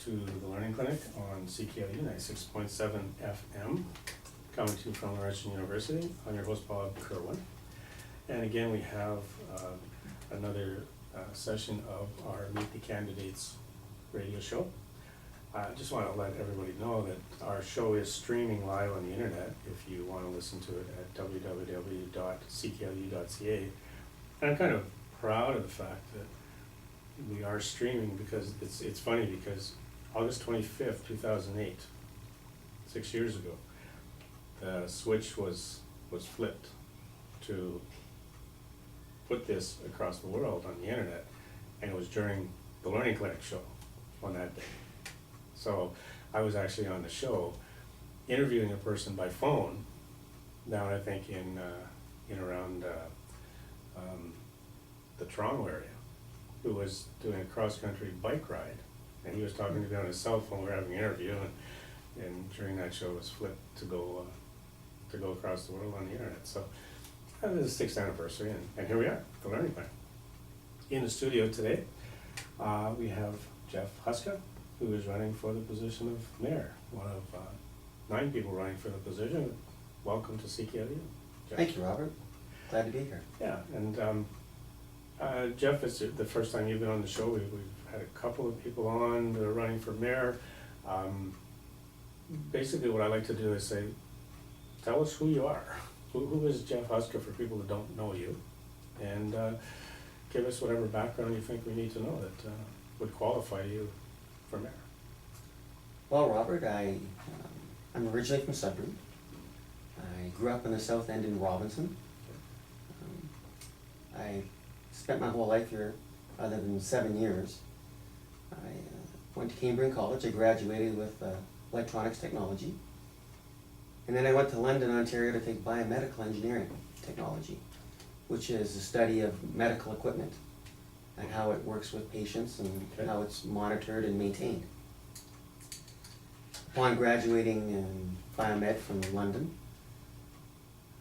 to the Learning Clinic on CKLU 96.7 FM, coming to you from Laurentian University. I'm your host, Bob Kerwin. And again, we have another session of our Meet the Candidates radio show. I just want to let everybody know that our show is streaming live on the internet if you want to listen to it at www.cklu.ca. And I'm kind of proud of the fact that we are streaming because it's funny because August 25th, 2008, 6 years ago, the switch was flipped to put this across the world on the internet, and it was during the Learning Clinic show on that day. So I was actually on the show interviewing a person by phone down, I think, in around the Toronto area, who was doing a cross-country bike ride, and he was talking to me on his cell phone. We were having an interview, and during that show it was flipped to go across the world on the internet. So that was the 6th anniversary, and here we are, the Learning Plan. In the studio today, we have Jeff Huska, who is running for the position of mayor, one of 9 people running for the position. Welcome to CKLU, Jeff. Thank you, Robert. Glad to be here. Yeah, and Jeff, it's the first time you've been on the show. We've had a couple of people on that are running for mayor. Basically what I like to do is say, tell us who you are. Who is Jeff Huska for people that don't know you? And give us whatever background you think we need to know that would qualify you for mayor. Well, Robert, I'm originally from Sudbury. I grew up in the South End in Robinson. I spent my whole life here, other than 7 years. I went to Cambridge College. I graduated with electronics technology. And then I went to London, Ontario to take biomedical engineering technology, which is the study of medical equipment and how it works with patients and how it's monitored and maintained. Upon graduating in biomed from London,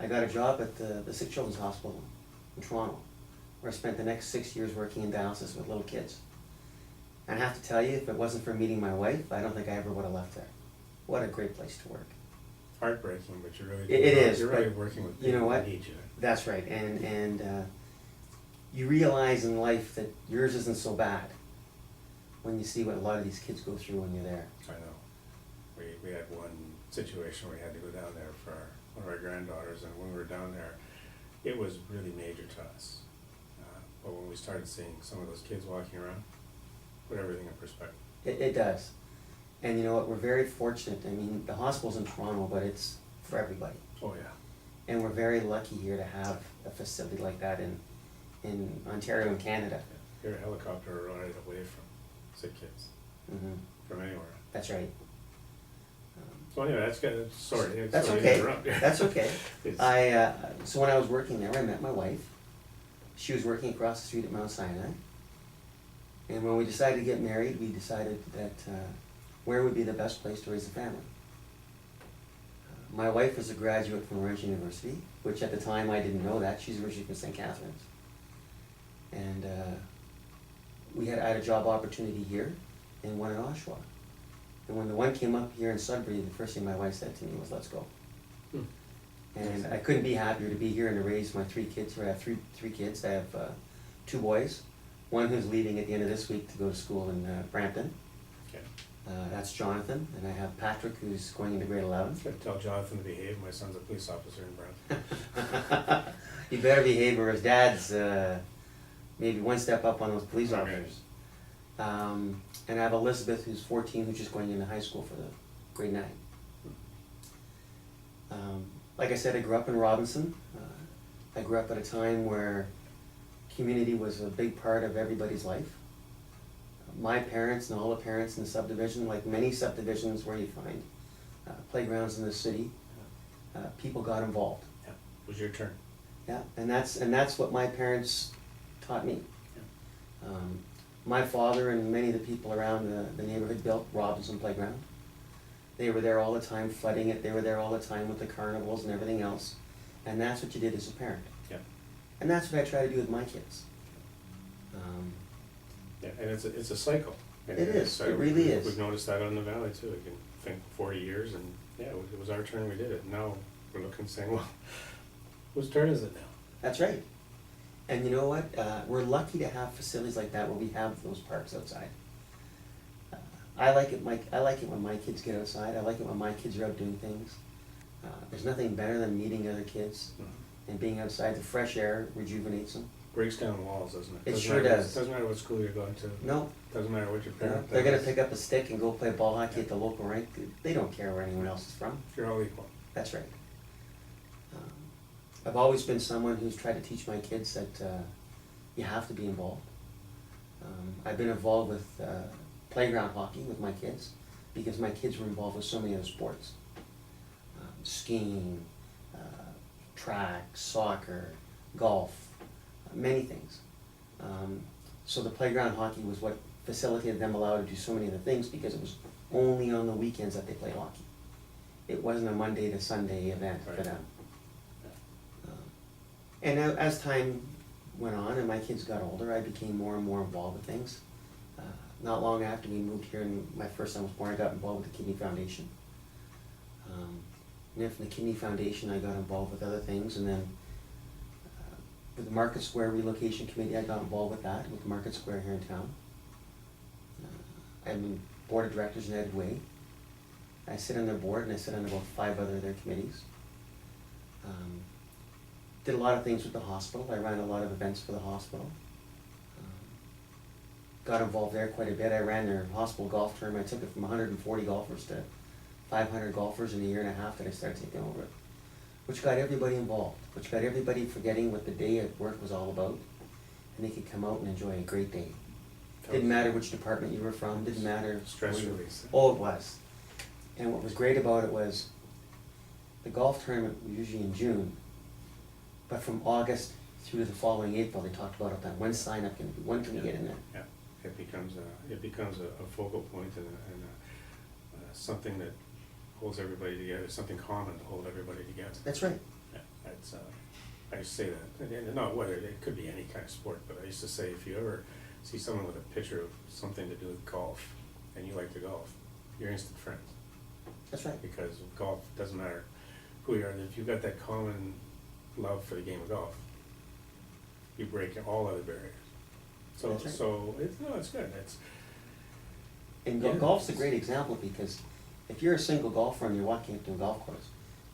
I got a job at the Sick Children's Hospital in Toronto, where I spent the next 6 years working in dialysis with little kids. And I have to tell you, if it wasn't for meeting my wife, I don't think I ever would have left there. What a great place to work. Heartbreaking, but you're really It is. You're really working with people you know what? that need you. That's right, and you realize in life that yours isn't so bad when you see what a lot of these kids go through when you're there. I know. We had one situation where we had to go down there for one of our granddaughters, and when we were down there, it was really major to us. But when we started seeing some of those kids walking around, put everything in perspective. It does. And you know what, we're very fortunate. I mean, the hospital's in Toronto, but it's for everybody. Oh, yeah. And we're very lucky here to have a facility like that in Ontario and Canada. Yeah. You're a helicopter ride away from sick kids, from anywhere. That's right. So anyway, that's good. Sorry. That's sorry okay. to interrupt. That's okay. So when I was working there, I met my wife. She was working across the street at Mount Sinai. And when we decided to get married, we decided that where would be the best place to raise a family. My wife was a graduate from Laurentian University, which at the time I didn't know that. She's originally from St. Catharines. And I had a job opportunity here and one in Oshawa. And when the one came up here in Sudbury, the first thing my wife said to me was, let's go. And I couldn't be happier to be here and to raise my 3 kids here. I have three kids. I have 2 boys, one who's leaving at the end of this week to go to school in Brampton. Okay. That's Jonathan, and I have Patrick, who's going into grade 11. Gotta tell Jonathan to behave. My son's a police officer in Brampton. He better behave, or his dad's maybe one step up on those police officers. And I have Elizabeth, who's 14, who's just going into high school for the grade 9. Like I said, I grew up in Robinson. I grew up at a time where community was a big part of everybody's life. My parents and all the parents in the subdivision, like many subdivisions where you find playgrounds in the city, people got involved. Yeah, it was your turn. Yeah, and that's what my parents taught me. Yeah. My father and many of the people around the neighborhood built Robinson Playground. They were there all the time flooding it. They were there all the time with the carnivals and everything else. And that's what you did as a parent. Yeah. And that's what I try to do with my kids. Yeah, and it's a cycle. And It is. so It really is. We've noticed that on the valley too. I can think 40 years, and yeah, it was our turn. We did it. Now we're looking, saying, well, whose turn is it now? That's right. And you know what? We're lucky to have facilities like that where we have those parks outside. I like it. I like it when my kids get outside. I like it when my kids are out doing things. There's nothing better than meeting other kids and being outside. The fresh air rejuvenates them. Breaks down walls, doesn't it? It sure does. Doesn't matter what school you're going to. No. Doesn't matter what your parent. They're going to pick up a stick and go play ball hockey at the local rink. They don't care where anyone else is from. You're all equal. That's right. I've always been someone who's tried to teach my kids that you have to be involved. I've been involved with playground hockey with my kids because my kids were involved with so many other sports. Skiing, track, soccer, golf, many things. So the playground hockey was what facilitated them allowed to do so many other things because it was only on the weekends that they played hockey. It wasn't a Monday to Sunday event for them. And as time went on and my kids got older, I became more and more involved with things. Not long after we moved here and my first son was born, I got involved with the Kidney Foundation. And then from the Kidney Foundation, I got involved with other things, and then with the Market Square Relocation Committee, I got involved with that, with Market Square here in town. I'm in Board of Directors in United Way. I sit on their board, and I sit on about 5 other of their committees. Did a lot of things with the hospital. I ran a lot of events for the hospital. Got involved there quite a bit. I ran their hospital golf tournament. I took it from 140 golfers to 500 golfers in a year and a half that I started taking over it. Which got everybody involved. Which got everybody forgetting what the day at work was all about. And they could come out and enjoy a great day. Didn't matter which department you were from. Didn't matter. Stress release. Oh, it was. And what was great about it was the golf tournament was usually in June. But from August through to the following April, they talked about it then. When's sign up going to be? When can we get in there? Yeah, it becomes a focal point and something that holds everybody together, something common to hold everybody together. That's right. Yeah, that's, I used to say that, and not whether, it could be any kind of sport, but I used to say if you ever see someone with a picture of something to do with golf and you like to golf, you're instant friends. That's right. Because golf, doesn't matter who you are, if you've got that common love for the game of golf, you break all other barriers. So, That's right. so it's good. And Yeah. golf's a great example because if you're a single golfer and you're walking up to a golf course,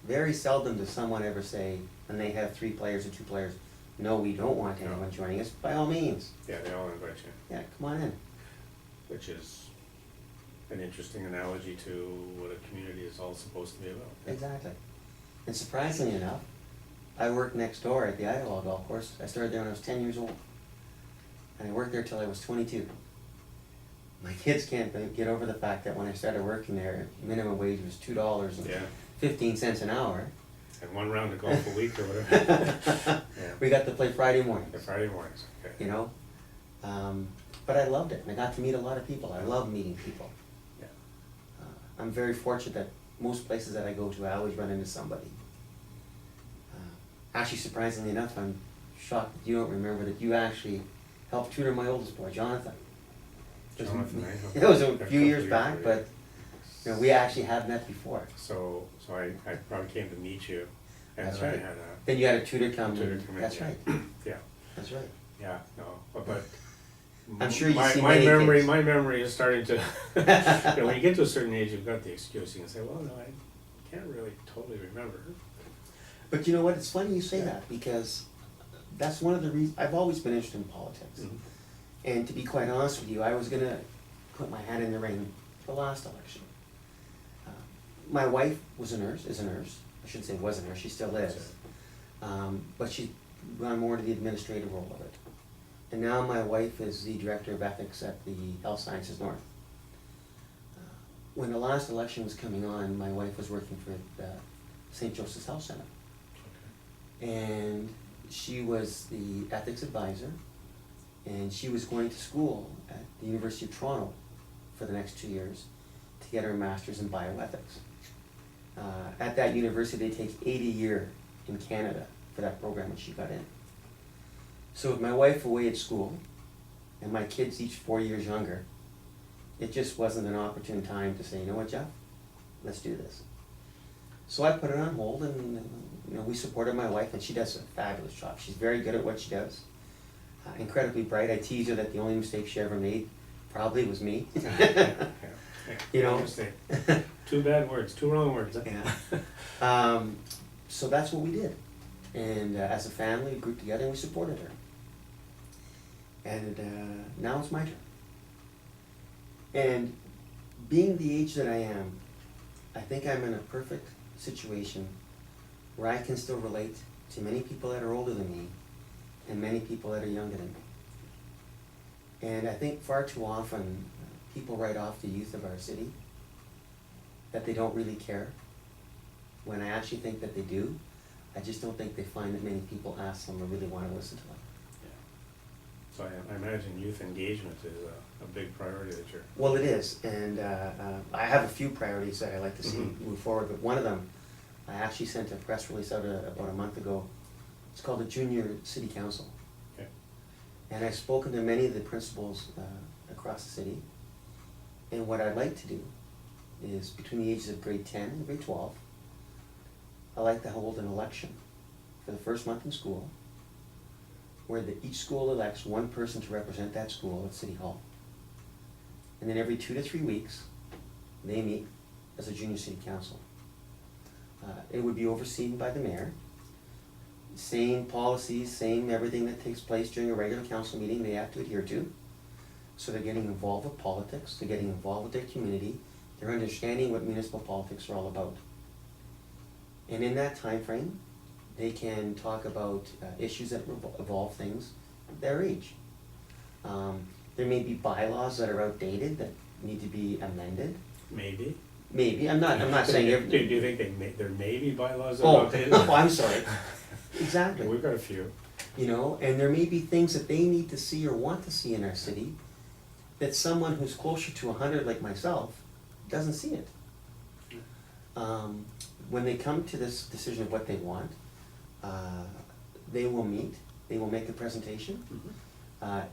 very seldom does someone ever say, when they have 3 players or 2 players, no, we don't want anyone joining us. By all means. Yeah, they all invite you. Yeah, come on in. Which is an interesting analogy to what a community is all supposed to be about. Exactly. And surprisingly enough, I worked next door at the Idlewild Golf Course. I started there when I was 10 years old. And I worked there till I was 22. My kids can't get over the fact that when I started working there, minimum wage was $2.15 an hour. And 1 round of golf a week or whatever. Yeah. We got to play Friday mornings. The Friday mornings, okay. You know? But I loved it, and I got to meet a lot of people. I love meeting people. Yeah. I'm very fortunate that most places that I go to, I always run into somebody. Actually, surprisingly enough, I'm shocked that you don't remember that you actually helped tutor my oldest boy, Jonathan. Jonathan, It was a few years back, but you know, we actually had met before. So I probably came to meet you. And That's then right. I had Then you had a tutor come tutor in. come in. That's Yeah. right. Yeah, That's right. yeah, no, but I'm sure you my see my many memory kids. my memory is starting to you know, when you get to a certain age, you've got the excuse. You can say, well, no, I can't really totally remember. But you know what? It's funny you say that because that's one of the reasons I've always been interested in politics. Mhm. And to be quite honest with you, I was gonna put my hat in the ring the last election. My wife was a nurse, is a nurse. I shouldn't say was a nurse, she still is. But she's gone more to the administrative role of it. And now my wife is the director of ethics at the Health Sciences North. When the last election was coming on, my wife was working for the St. Joseph's Health Center. And she was the ethics advisor, and she was going to school at the University of Toronto for the next 2 years to get her master's in bioethics. At that university, they take 80 a year in Canada for that program, and she got in. So with my wife away at school, and my kids each 4 years younger, it just wasn't an opportune time to say, you know what, Jeff, let's do this. So I put it on hold, and we supported my wife, and she does a fabulous job. She's very good at what she does, incredibly bright. I tease her that the only mistake she ever made probably was me. You know, Mistake. Two bad words, two wrong words. Yeah. So that's what we did, and as a family, we grouped together and we supported her. And now it's my turn. And being the age that I am, I think I'm in a perfect situation where I can still relate to many people that are older than me and many people that are younger than me. And I think far too often people write off the youth of our city, that they don't really care, when I actually think that they do. I just don't think they find that many people ask them or really want to listen to them. So I imagine youth engagement is a big priority that you're... Well, it is, and I have a few priorities that I like to see move forward, but one of them, I actually sent a press release out about a month ago. It's called the Junior City Council. Okay. And I've spoken to many of the principals across the city, and what I'd like to do is, between the ages of grade 10 and grade 12, I like to hold an election for the first month in school, where each school elects one person to represent that school at City Hall. And then every 2 to 3 weeks, they meet as a junior city council. It would be overseen by the mayor. Same policies, same everything that takes place during a regular council meeting they have to adhere to. So they're getting involved with politics, they're getting involved with their community, they're understanding what municipal politics are all about. And in that time frame, they can talk about issues that involve things their age. There may be bylaws that are outdated that need to be amended. Maybe. Maybe, I'm not saying every... Do you think there may be bylaws that are outdated? Oh, I'm sorry. Exactly. Yeah, we've got a few. And there may be things that they need to see or want to see in our city that someone who's closer to 100 like myself doesn't see it. When they come to this decision of what they want, they will meet, they will make a presentation.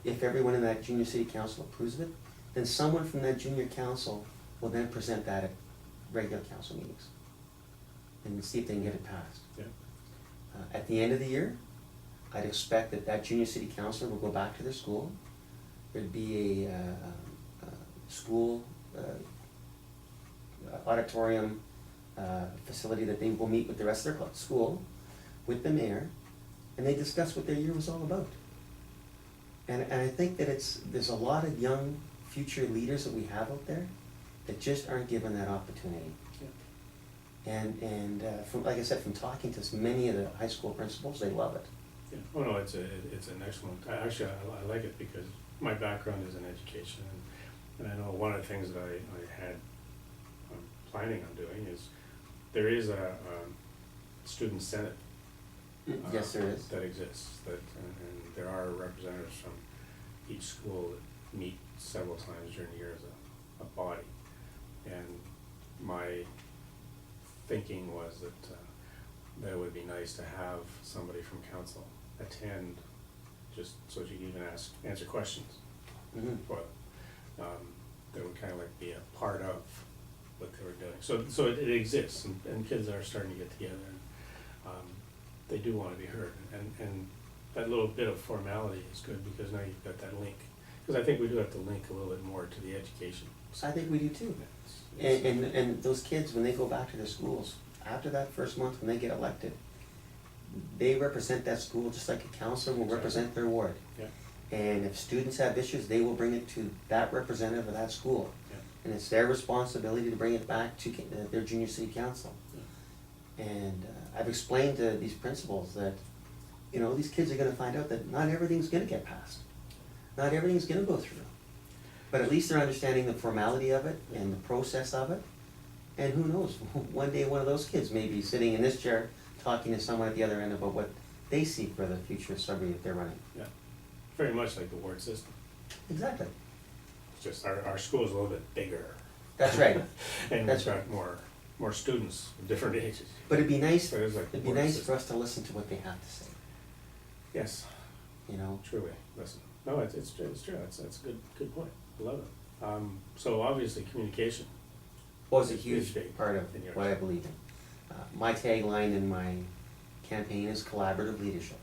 If everyone in that junior city council approves of it, then someone from that junior council will then present that at regular council meetings and see if they can get it passed. Yeah. At the end of the year, I'd expect that junior city councilor will go back to their school. There'd be a school auditorium facility that they will meet with the rest of their school, with the mayor, and they discuss what their year was all about. And I think that there's a lot of young future leaders that we have out there that just aren't given that opportunity. Yeah. And from, like I said, from talking to many of the high school principals, they love it. Yeah. Oh no, it's an excellent. I like it because my background is in education, and I know one of the things that I'm planning on doing is there is a student senate. Yes, there is. That exists, and there are representatives from each school that meet several times during the year as a body. And my thinking was that it would be nice to have somebody from council attend, just so that you can even answer questions for them. That would kind of like be a part of what they were doing. So it exists, and kids are starting to get together. They do want to be heard, and that little bit of formality is good because now you've got that link. Because I think we do have to link a little bit more to the education. I think we do too. And those kids, when they go back to their schools, after that first month when they get elected, they represent that school just like a counselor will represent their ward. Yeah. And if students have issues, they will bring it to that representative of that school. Yeah. And it's their responsibility to bring it back to their junior city council. Yeah. And I've explained to these principals that, these kids are going to find out that not everything's going to get passed. Not everything's going to go through. But at least they're understanding the formality of it and the process of it. And who knows, one day one of those kids may be sitting in this chair talking to someone at the other end about what they see for the future of Sudbury that they're running. Yeah, very much like the ward system. Exactly. It's just our school is a little bit bigger. That's right. And we've got more students of different ages. But it'd be nice. So like it'd be nice for us to listen to what they have to say. Yes. Truly listen. No, it's true. That's a good point. I love it. So obviously, communication. Was a It's huge big part of in yours. what I believe in. My tagline in my campaign is collaborative leadership.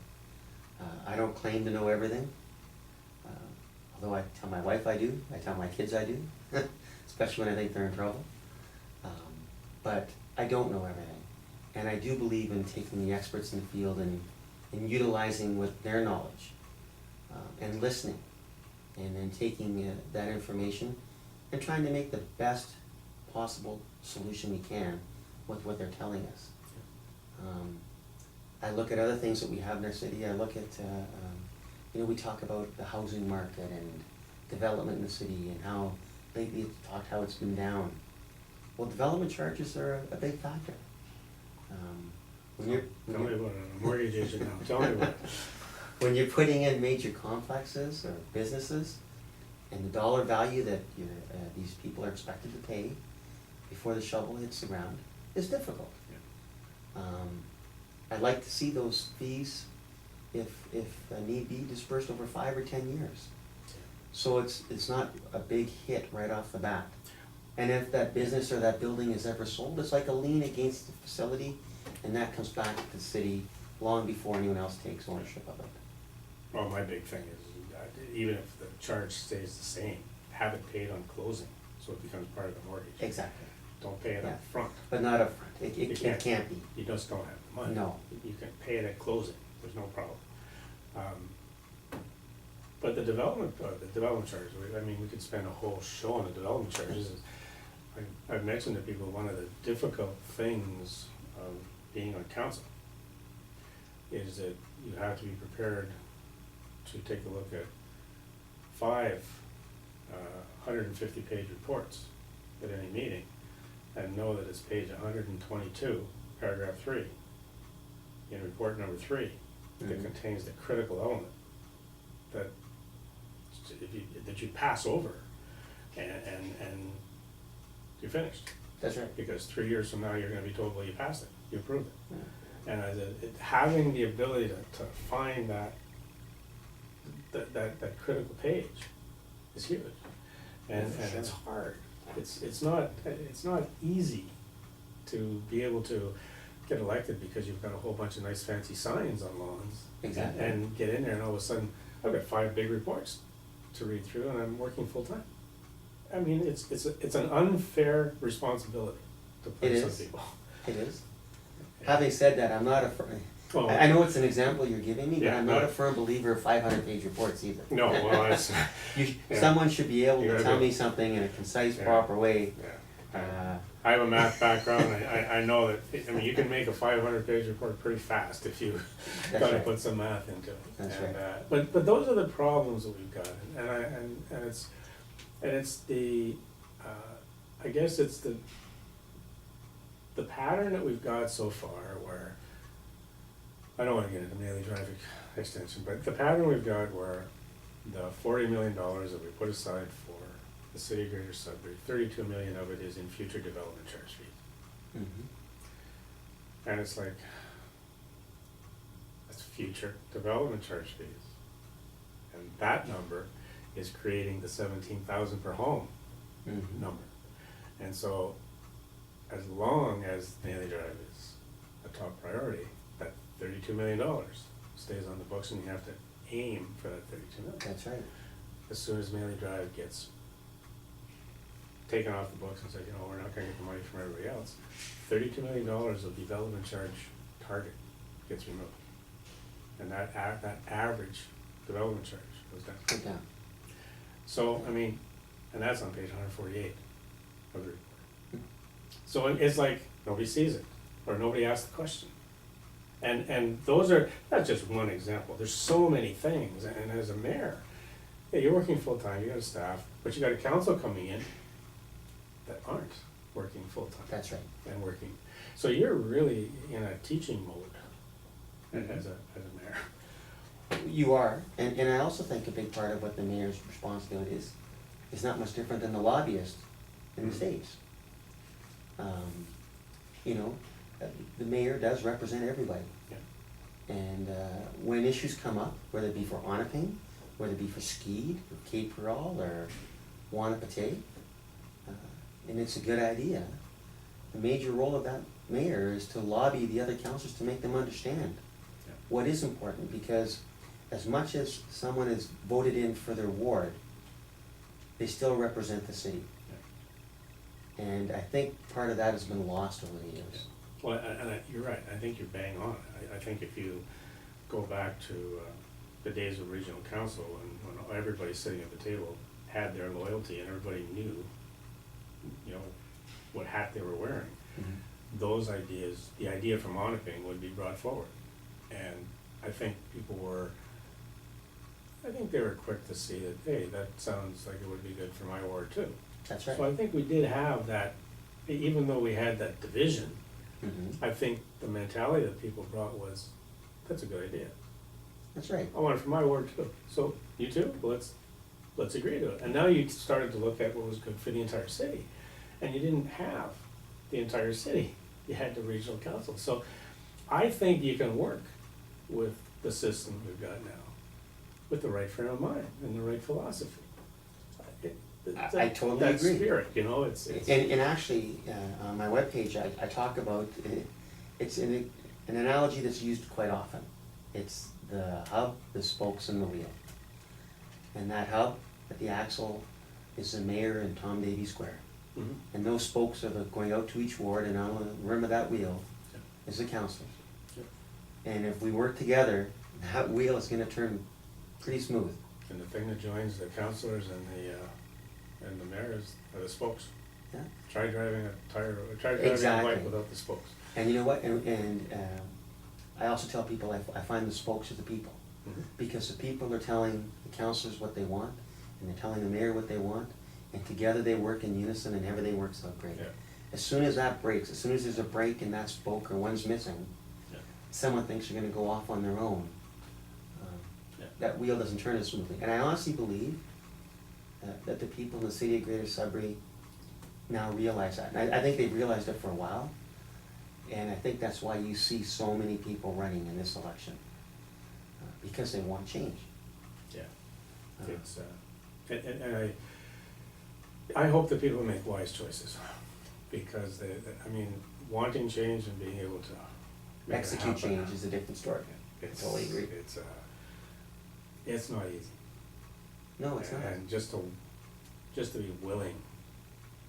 I don't claim to know everything, although I tell my wife I do, I tell my kids I do, especially when I think they're in trouble. But I don't know everything, and I do believe in taking the experts in the field and utilizing with their knowledge, and listening, and then taking that information and trying to make the best possible solution we can with what they're telling us. I look at other things that we have in our city. I look at, we talk about the housing market and development in the city and how lately it's talked how it's been down. Well, development charges are a big factor. When you're, Tell me about it, I'm a mortgage agent now, tell me about it. when you're putting in major complexes or businesses, and the dollar value that these people are expected to pay before the shovel hits the ground is difficult. Yeah. I'd like to see those fees, if need be, dispersed over 5 or 10 years. So it's not a big hit right off the bat. And if that business or that building is ever sold, it's like a lien against the facility, and that comes back to the city long before anyone else takes ownership of it. Well, my big thing is, even if the charge stays the same, have it paid on closing, so it becomes part of the mortgage. Exactly. Don't pay it Yeah. up front. But not upfront. It You can't be. You just don't have the money. No. You can pay it at closing, there's no problem. But the development charge, I mean, we could spend a whole show on the development charges. I've mentioned to people, one of the difficult things of being on council is that you have to be prepared to take a look at 5 150-page reports at any meeting, and know that it's page 122, paragraph 3, in report number 3, that contains the critical element that you pass over, and you're finished. That's right. Because 3 years from now, you're gonna be told, well, you passed it, you approved it. Yeah. And having the ability to find that critical page is huge, and For it's sure. hard. It's not easy to be able to get elected because you've got a whole bunch of nice fancy signs on lawns. Exactly. And get in there, and all of a sudden, I've got 5 big reports to read through, and I'm working full-time. I mean, it's an unfair responsibility to It place on is. people. It is. Having said that, I'm not a firm, Well, I know it's an example you're giving me, but Yeah, I'm not no. a firm believer of 500-page reports either. No, well, it's, yeah. Someone should be able You to gotta tell do it. me something in a concise, Yeah. proper way. yeah. I have a math background, I know that, I mean, you can make a 500-page report pretty fast if you That's gotta right. put some math into it. That's And, right. But those are the problems that we've got, and it's the, I guess it's the pattern that we've got so far where, I don't wanna get into Maley Drive extension, but the pattern we've got where the $40 million that we put aside for the city of Greater Sudbury, 32 million of it is in future development charge fees. Mhm. And it's like, that's future development charge fees. And that number is creating the 17,000 per home Mhm. number. And so, as long as Maley Drive is a top priority, that $32 million stays on the books, and you have to aim for that 32 million. That's right. As soon as Maley Drive gets taken off the books and said, we're not gonna get the money from everybody else, $32 million of development charge target gets removed. And that average development charge goes down. Good down. So, I mean, and that's on page 148 of the report. So it's like, nobody sees it, or nobody asks the question. And that's just one example, there's so many things, and as a mayor, yeah, you're working full-time, you got a staff, but you got a council coming in that aren't working full-time. That's right. And working, so you're really in a teaching mode as a mayor. You are, and I also think a big part of what the mayor's responsibility is not much different than the lobbyist in the States. The mayor does represent everybody. Yeah. And when issues come up, whether it be for Onaping, whether it be for Skeed, or Cape Pearl, or want a pate, and it's a good idea. The major role of that mayor is to lobby the other councillors to make them understand Yeah. what is important, because as much as someone is voted in for their ward, they still represent the city. And I think part of that has been lost over the years. Well, you're right, I think you're bang on. I think if you go back to the days of regional council, when everybody sitting at the table had their loyalty and everybody knew, you know, what hat they were wearing, those ideas, the idea for Monoping would be brought forward. And I think they were quick to see that, hey, that sounds like it would be good for my ward too. That's right. So I think we did have that, even though we had that division, I think the mentality that people brought was, that's a good idea. That's right. I want it for my ward too. So you too? Let's agree to it. And now you started to look at what was good for the entire city. And you didn't have the entire city. You had the regional council. So I think you can work with the system we've got now, with the right frame of mind and the right philosophy. I totally that agree. Spirit, you know, it's And actually, on my webpage, I talk about, it's an analogy that's used quite often. It's the hub, the spokes, and the wheel. And that hub at the axle is the mayor and Tom Davy Square. Mhm. And those spokes are going out to each ward, and on the rim of that wheel is the councillors. And if we work together, that wheel is gonna turn pretty smooth. And the thing that joins the councillors and the mayors are the spokes. Yeah. Try driving a Exactly. bike without the spokes. And you know what, and I also tell people, I find the spokes are the people. Because the people are telling the councillors what they want, and they're telling the mayor what they want, and together they work in unison and everything works out great. Yeah. As soon as that breaks, as soon as there's a break in that spoke or one's missing, Yeah. someone thinks they're gonna go off on their own. Yeah. That wheel doesn't turn as smoothly. And I honestly believe that the people in the city of Greater Sudbury now realize that. And I think they've realized it for a while, and I think that's why you see so many people running in this election, because they want change. Yeah. It's and I hope that people make wise choices, because I mean, wanting change and being able to make it Execute happen, change is a different story. I totally agree. It's not easy. No, it's not. And just to be willing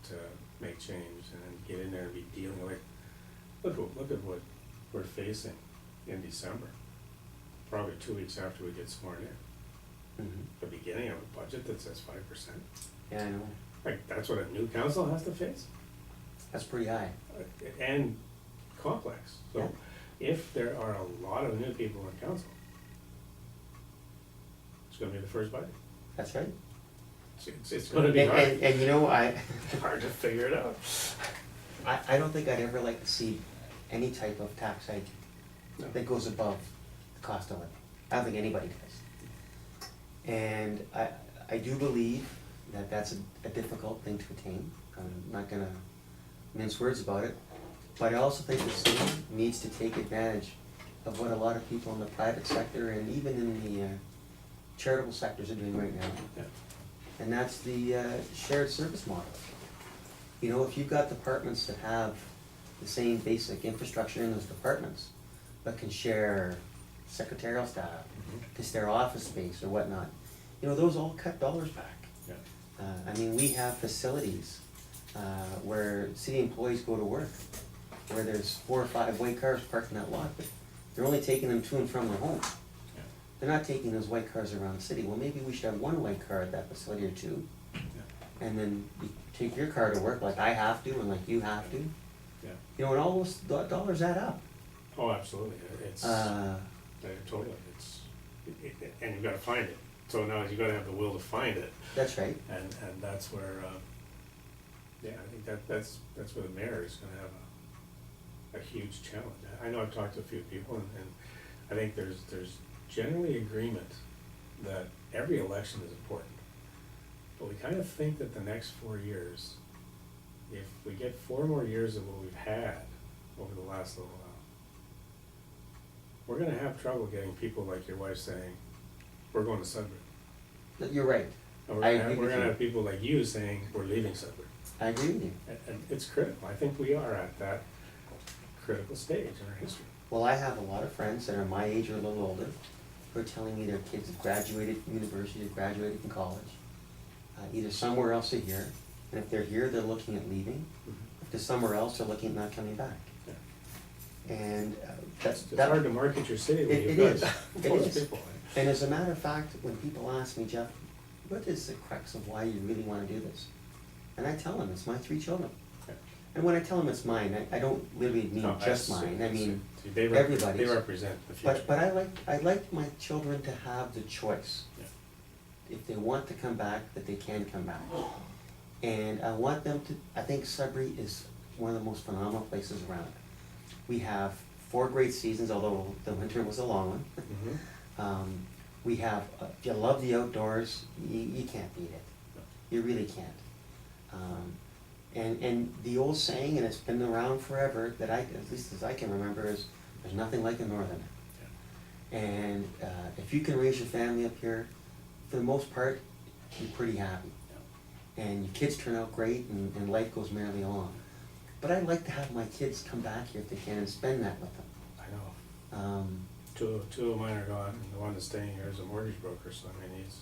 to make change and then get in there and be dealing with, look at what we're facing in December, probably 2 weeks after we get sworn in. The beginning of a budget that says 5%. Yeah, I know. Like, that's what a new council has to face, That's pretty high. and complex. So Yeah. if there are a lot of new people on council, it's gonna be the first budget. That's right. It's gonna be hard. And you know, Hard to figure it out. I don't think I'd ever like to see any type of tax hike No. that goes above the cost of living. I don't think anybody does. And I do believe that that's a difficult thing to attain. I'm not gonna mince words about it. But I also think the city needs to take advantage of what a lot of people in the private sector and even in the charitable sectors are doing right now. Yeah. And that's the shared service model. You know, if you've got departments that have the same basic infrastructure in those departments, but can share secretarial staff, can share office space or whatnot, you know, those all cut dollars back. Yeah. I mean, we have facilities where city employees go to work, where there's 4 or 5 white cars parked in that lot, but they're only taking them to and from their home. Yeah. They're not taking those white cars around the city. Well, maybe we should have 1 white car at that facility or 2, Yeah. and then you take your car to work like I have to and like you have to. Yeah. You know, and all those dollars add up. Oh, absolutely. It's totally. And you've got to find it. So now you've got to have the will to find it. That's right. And that's where, I think that's where the mayor is going to have a huge challenge. I know I've talked to a few people, and I think there's generally agreement that every election is important. But we kind of think that the next 4 years, if we get 4 more years of what we've had over the last little while, we're gonna have trouble getting people like your wife saying, we're going to Sudbury. You're right. And I agree we're with gonna you. have people like you saying, we're leaving Sudbury. I agree with you. And it's critical. I think we are at that critical stage in our history. Well, I have a lot of friends that are my age or a little older who are telling me their kids have graduated from university, have graduated from college, either somewhere else or here. And if they're here, they're looking at leaving. If they're somewhere else, they're looking at not coming back. Yeah. And It's hard to market your city when It you've is. got It those is. people. And as a matter of fact, when people ask me, Jeff, what is the crux of why you really want to do this? And I tell them, it's my 3 children. Yeah. And when I tell them it's mine, I don't literally mean No, just I see. mine, I mean They everybody's. represent the future. But I like my children to have the choice. Yeah. If they want to come back, that they can come back. And I want them to, I think Sudbury is one of the most phenomenal places around. We have 4 great seasons, although the winter was a long one. Mhm. We have, if you love the outdoors, you can't beat it. You really can't. And the old saying, and it's been around forever, that at least as I can remember, is there's nothing like a northerner. Yeah. And if you can raise your family up here, for the most part, you're pretty happy. And your kids turn out great and life goes merrily along. But I'd like to have my kids come back here if they can and spend that with them. I know. Um, Two of mine are gone, and the one that's staying here is a mortgage broker, so I mean, he's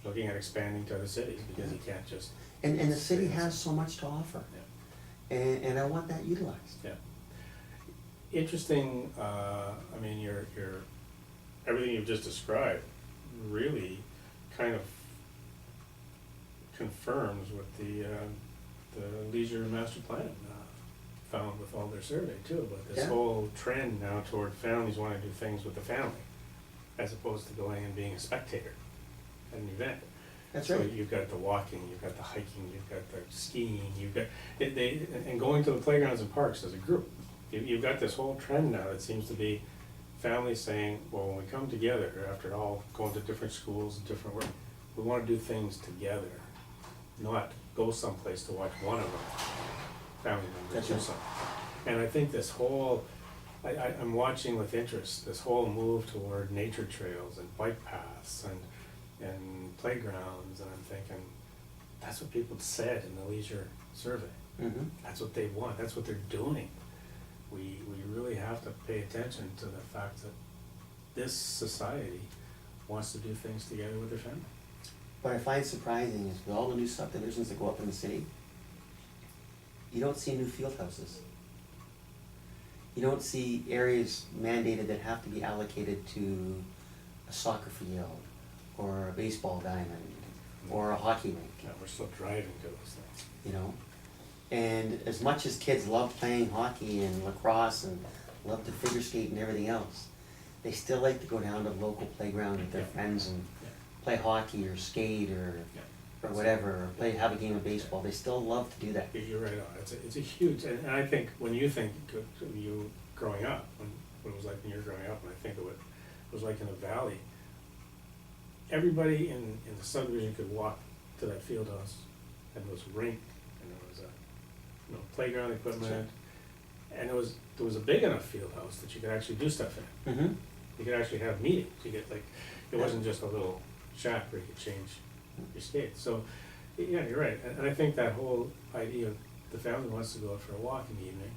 looking at expanding to other cities because he can't just. and the city has so much to offer. Yeah. And I want that utilized. Yeah. Interesting, I mean, everything you've just described really kind of confirms what the leisure master plan found with all their survey too, but this Yeah. whole trend now toward families wanting to do things with the family, as opposed to going and being a spectator at an event. That's So right. you've got the walking, you've got the hiking, you've got the skiing, you've got, and going to the playgrounds and parks as a group. You've got this whole trend now that seems to be families saying, well, when we come together, after all going to different schools and different work, we wanna do things together, not go someplace to watch one of them, family members That's do right. something. And I think this whole, I'm watching with interest, this whole move toward nature trails and bike paths and playgrounds, and I'm thinking, that's what people said in the leisure survey. Mm-hmm. That's what they want, that's what they're doing. We really have to pay attention to the fact that this society wants to do things together with their family. What I find surprising is with all the new subdivisions that go up in the city, you don't see new field houses. You don't see areas mandated that have to be allocated to a soccer field, or a baseball diamond, or a hockey rink, Yeah, we're still driving to those things. you know? And as much as kids love playing hockey and lacrosse and love to figure skate and everything else, they still like to go down to the local playground with their Yeah. friends and Yeah. play hockey or skate or Yeah. whatever, or have a game of baseball. They still love to do that. You're right on, it's a huge, and I think when you think of you growing up, what it was like when you were growing up, and I think of what it was like in the valley, everybody in the subdivision could walk to that field house, and there was a rink, and there was a playground equipment, and there was a big enough field house that you could actually do stuff in. Mm-hmm. You could actually have meetings, you get like, it wasn't just a little shack where you could change your skates, so, yeah, you're right, and I think that whole idea of the family wants to go out for a walk in the evening.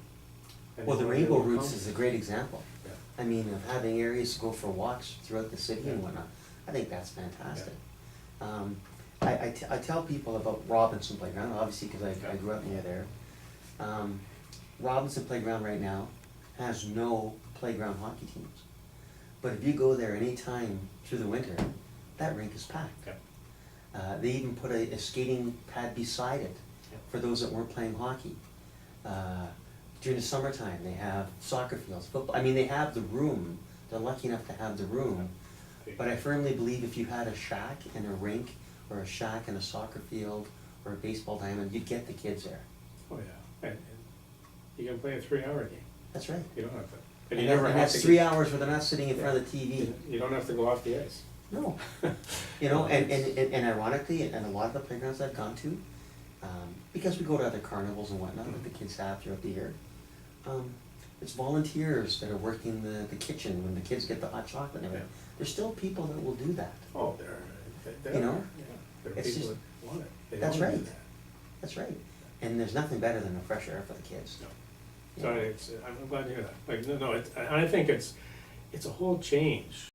and Well, the they wanna Rainbow do a Routes is a great example. Yeah. I mean, of having areas to go for walks throughout the city and whatnot. I think that's fantastic. I tell people about Robinson Playground, obviously, because I grew up near there. Robinson Playground right now has no playground hockey teams. But if you go there anytime through the winter, that rink is packed. Yeah. They even put a skating pad beside it Yeah. for those that weren't playing hockey. During the summertime, they have soccer fields, football, I mean, they have the room, they're lucky enough to have the room. But I firmly believe if you had a shack and a rink, or a shack and a soccer field, or a baseball diamond, you'd get the kids there. Oh, yeah, and you can play a 3-hour game, That's right. you don't have to. And, you never have that's to 3 get- hours where they're not sitting in front of the TV. You don't have to go off the ice. No. You know, and ironically, and a lot of the playgrounds I've gone to, because we go to other carnivals and whatnot that the kids have throughout the year, it's volunteers that are working the kitchen when the kids get the hot chocolate and everything. There's still people that will do that. Oh, there, There You know? are, yeah, there are It's people just- that want it, they That's wanna do right. that. That's right. And there's nothing better than the fresh air for the kids. No. You So know? it's, I'm glad to hear that, like, no, I think it's a whole change